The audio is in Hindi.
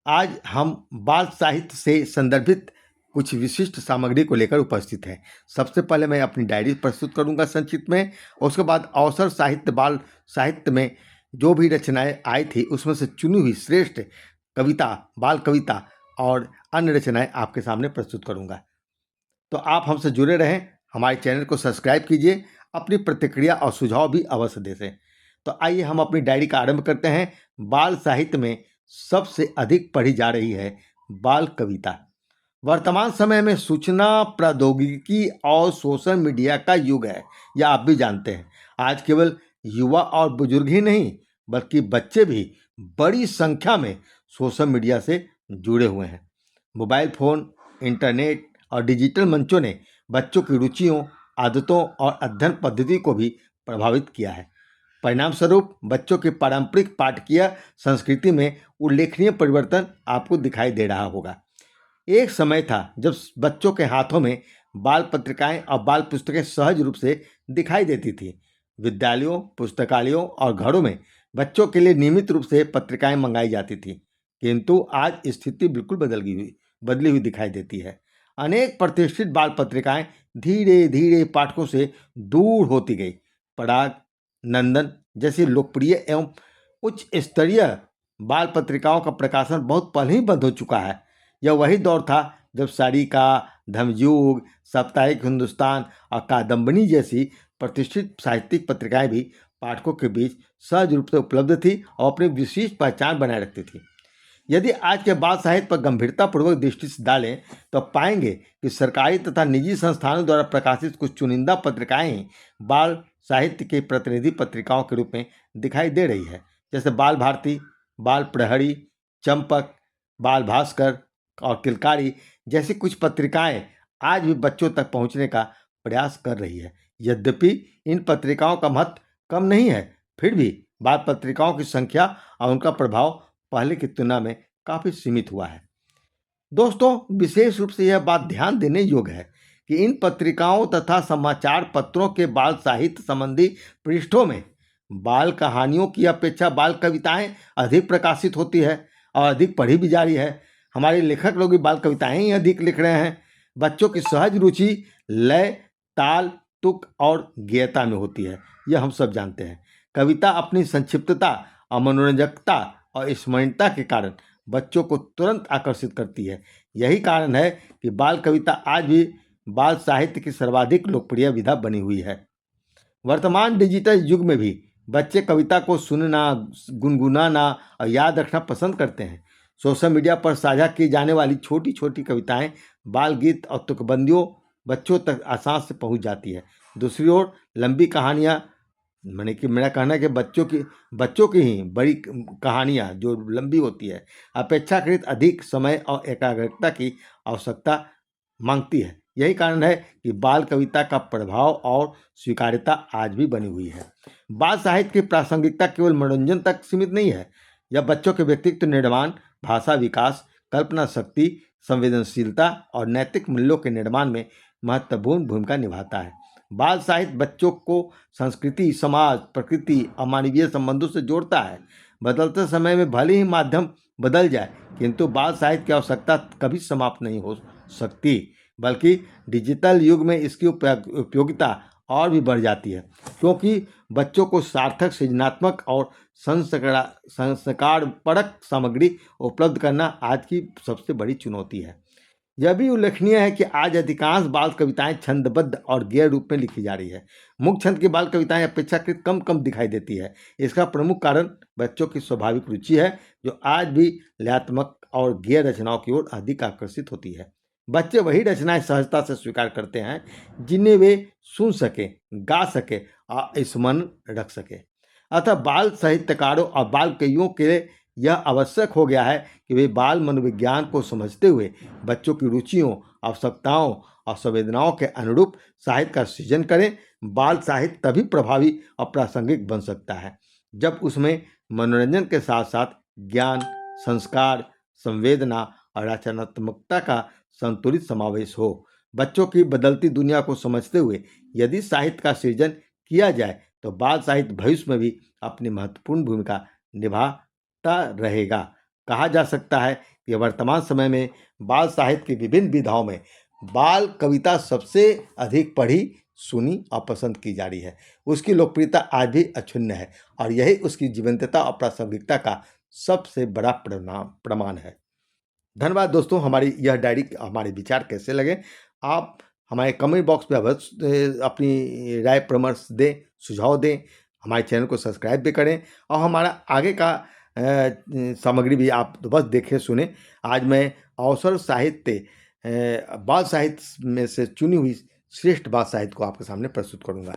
आज हम बाल साहित्य से संदर्भित कुछ विशिष्ट सामग्री को लेकर उपस्थित हैं। सबसे पहले मैं अपनी डायरी प्रस्तुत करूंगा संक्षिप्त में, और उसके बाद अवसर साहित्य बाल साहित्य में जो भी रचनाएं आई थी उसमें से चुनी हुई श्रेष्ठ कविता, बाल कविता और अन्य रचनाएं आपके सामने प्रस्तुत करूंगा। तो आप हमसे जुड़े रहें, हमारे चैनल को सब्सक्राइब कीजिए, अपनी प्रतिक्रिया और सुझाव भी अवश्य दें। तो आइए हम अपनी डायरी का आरंभ करते हैं। बाल साहित्य में सबसे अधिक पढ़ी जा रही है बाल कविता। वर्तमान समय में सूचना प्रौद्योगिकी और सोशल मीडिया का युग है, यह आप भी जानते हैं। आज केवल युवा और बुजुर्ग ही नहीं बल्कि बच्चे भी बड़ी संख्या में सोशल मीडिया से जुड़े हुए हैं। मोबाइल फोन, इंटरनेट और डिजिटल मंचों ने बच्चों की रुचियों, आदतों और अध्ययन पद्धति को भी प्रभावित किया है। परिणाम स्वरूप बच्चों की पारंपरिक पाठकीय संस्कृति में उल्लेखनीय परिवर्तन आपको दिखाई दे रहा होगा। एक समय था जब बच्चों के हाथों में बाल पत्रिकाएं और बाल पुस्तकें सहज रूप से दिखाई देती थी। विद्यालयों, पुस्तकालयों और घरों में बच्चों के लिए नियमित रूप से पत्रिकाएं मंगाई जाती थी, किंतु आज स्थिति बिल्कुल बदली हुई दिखाई देती है। अनेक प्रतिष्ठित बाल पत्रिकाएं धीरे धीरे पाठकों से दूर होती गई। पराग, नंदन जैसी लोकप्रिय एवं उच्च स्तरीय बाल पत्रिकाओं का प्रकाशन बहुत पहले ही बंद हो चुका है। यह वही दौर था जब सारिका, धर्मयुग, साप्ताहिक हिंदुस्तान और कादम्बनी जैसी प्रतिष्ठित साहित्यिक पत्रिकाएं भी पाठकों के बीच सहज रूप से उपलब्ध थी और अपनी विशेष पहचान बनाए रखती थी। यदि आज के बाल साहित्य पर गंभीरतापूर्वक दृष्टि से डालें तो पाएंगे कि सरकारी तथा निजी संस्थानों द्वारा प्रकाशित कुछ चुनिंदा पत्रिकाएं ही बाल साहित्य की प्रतिनिधि पत्रिकाओं के रूप में दिखाई दे रही है, जैसे बाल भारती, बाल प्रहरी, चंपक, बाल भास्कर और किलकारी जैसी कुछ पत्रिकाएं आज भी बच्चों तक पहुंचने का प्रयास कर रही है। यद्यपि इन पत्रिकाओं का महत्व कम नहीं है, फिर भी बाल पत्रिकाओं की संख्या और उनका प्रभाव पहले की तुलना में काफी सीमित हुआ है। दोस्तों, विशेष रूप से यह बात ध्यान देने योग्य है कि इन पत्रिकाओं तथा समाचार पत्रों के बाल साहित्य संबंधी पृष्ठों में बाल कहानियों की अपेक्षा बाल कविताएं अधिक प्रकाशित होती है और अधिक पढ़ी भी जा रही है। हमारे लेखक लोग भी बाल कविताएं ही अधिक लिख रहे हैं। बच्चों की सहज रुचि लय, ताल, तुक और गेयता में होती है, यह हम सब जानते हैं। कविता अपनी संक्षिप्तता और मनोरंजकता और स्मरणीयता के कारण बच्चों को तुरंत आकर्षित करती है। यही कारण है कि बाल कविता आज भी बाल साहित्य की सर्वाधिक लोकप्रिय विधा बनी हुई है। वर्तमान डिजिटल युग में भी बच्चे कविता को सुनना, गुनगुनाना और याद रखना पसंद करते हैं। सोशल मीडिया पर साझा की जाने वाली छोटी छोटी कविताएं, बाल गीत और तुकबंदियों बच्चों तक आसानी से पहुंच जाती है। दूसरी ओर लंबी कहानियां, मैंने कि मेरा कहना है कि बच्चों की ही बड़ी कहानियां जो लंबी होती है, अपेक्षाकृत अधिक समय और एकाग्रता की आवश्यकता मांगती है। यही कारण है कि बाल कविता का प्रभाव और स्वीकार्यता आज भी बनी हुई है। बाल साहित्य की प्रासंगिकता केवल मनोरंजन तक सीमित नहीं है, यह बच्चों के व्यक्तित्व निर्माण, भाषा विकास, कल्पना शक्ति, संवेदनशीलता और नैतिक मूल्यों के निर्माण में महत्वपूर्ण भूमिका निभाता है। बाल साहित्य बच्चों को संस्कृति, समाज, प्रकृति और मानवीय संबंधों से जोड़ता है। बदलते समय में भले ही माध्यम बदल जाए, किंतु बाल साहित्य की आवश्यकता कभी समाप्त नहीं हो सकती, बल्कि डिजिटल युग में इसकी उपयोगिता और भी बढ़ जाती है, क्योंकि बच्चों को सार्थक, सृजनात्मक और संस्कारपरक सामग्री उपलब्ध करना आज की सबसे बड़ी चुनौती है। यह भी उल्लेखनीय है कि आज अधिकांश बाल कविताएं छंदबद्ध और गैर रूप में लिखी जा रही है। मुख्य छंद की बाल कविताएं अपेक्षाकृत कम दिखाई देती है। इसका प्रमुख कारण बच्चों की स्वाभाविक रुचि है, जो आज भी लयात्मक और गैर रचनाओं की ओर अधिक आकर्षित होती है। बच्चे वही रचनाएं सहजता से स्वीकार करते हैं जिन्हें वे सुन सके, गा सके और स्मरण रख सके। अतः बाल साहित्यकारों और बाल कवियों के लिए यह आवश्यक हो गया है कि वे बाल मनोविज्ञान को समझते हुए बच्चों की रुचियों, आवश्यकताओं और संवेदनाओं के अनुरूप साहित्य का सृजन करें। बाल साहित्य तभी प्रभावी और प्रासंगिक बन सकता है जब उसमें मनोरंजन के साथ साथ ज्ञान, संस्कार, संवेदना और रचनात्मकता का संतुलित समावेश हो। बच्चों की बदलती दुनिया को समझते हुए यदि साहित्य का सृजन किया जाए तो बाल साहित्य भविष्य में भी अपनी महत्वपूर्ण भूमिका निभाता रहेगा। कहा जा सकता है कि वर्तमान समय में बाल साहित्य की विभिन्न विधाओं में बाल कविता सबसे अधिक पढ़ी, सुनी और पसंद की जा रही है। उसकी लोकप्रियता आज भी अक्षुण्ण है और यही उसकी जीवंतता और प्रासंगिकता का सबसे बड़ा प्रमाण है। धन्यवाद दोस्तों, हमारी यह डायरी हमारे विचार कैसे लगे आप हमारे कमेंट बॉक्स में अवश्य अपनी राय परामर्श दें, सुझाव दें। हमारे चैनल को सब्सक्राइब भी करें और हमारा आगे का सामग्री भी आप बस देखें सुने। आज मैं अवसर साहित्य बाल साहित्य में से चुनी हुई श्रेष्ठ बाल साहित्य को आपके सामने प्रस्तुत करूँगा।